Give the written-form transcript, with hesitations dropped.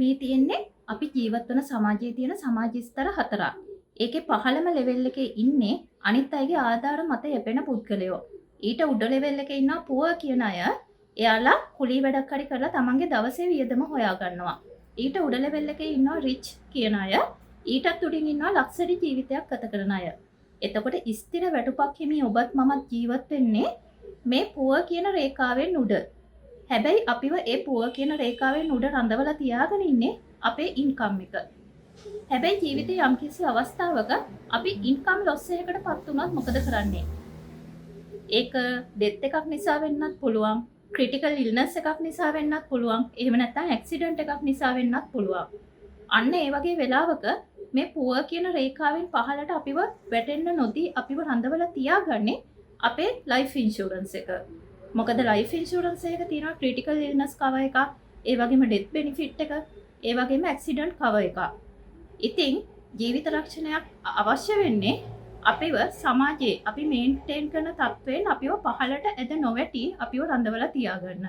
මේ තියෙන්නේ අපි ජීවත් වන සමාජයේ තියෙන සමාජ ස්තර 4ක්. ඒකේ පහළම ලෙවල් එකේ ඉන්නේ අනිත් අයගේ ආධාර මත යැපෙන පුද්ගලයෝ. ඊට උඩ ලෙවල් එකේ ඉන්නවා පුව කියන අය. එයාලා කුලී වැඩක් හරි කරලා තමන්ගේ දවසේ වියදම හොයා ගන්නවා. ඊට උඩ ලෙවල් එකේ ඉන්නවා රිච් කියන අය. ඊටත් උඩින් ඉන්නවා ලක්ෂරි ජීවිතයක් ගත කරන අය. එතකොට ස්ථිර වැටුපක් හිමි ඔබත් මමත් ජීවත් වෙන්නේ මේ පුව කියන රේඛාවෙන් උඩ. හැබැයි අපිව ඒ පුව කියන රේඛාවෙන් උඩ රඳවලා තියාගෙන ඉන්නේ අපේ ඉන්කම් එක. හැබැයි ජීවිතේ යම්කිසි අවස්ථාවක අපි ඉන්කම් ලොස් එකකටපත් වුණොත් මොකද කරන්නේ? ඒක ඩෙත් එකක් නිසා වෙන්නත් පුළුවන්, ක්‍රිටිකල් ඉල්නස් එකක් නිසා වෙන්නත් පුළුවන්, එහෙම නැත්නම් ඇක්සිඩන්ට් එකක් නිසා වෙන්නත් පුළුවන්. අන්න ඒ වගේ වෙලාවක මේ පුව කියන රේඛාවෙන් පහළට අපිව වැටෙන්න නොදී අපිව රඳවලා තියාගන්නේ අපේ ලයිෆ් ඉන්ෂුරන්ස් එක. මොකද ලයිෆ් ඉන්ෂුරන්ස් එකක තියෙනවා ක්‍රිටිකල් ඉල්නස් කවර් එකක්, ඒ වගේම ඩෙත් බෙනිෆිට් එක, ඒ වගේම ඇක්සිඩන්ට් කවර් එකක්. ඉතින් ජීවිත රක්ෂණයක් අවශ්‍ය වෙන්නේ අපිව සමාජයේ අපි මේන්ටේන් කරන තත්ත්වයෙන් අපිව පහළට ඇද නොවැටි අපිව රඳවලා තියාගන්න.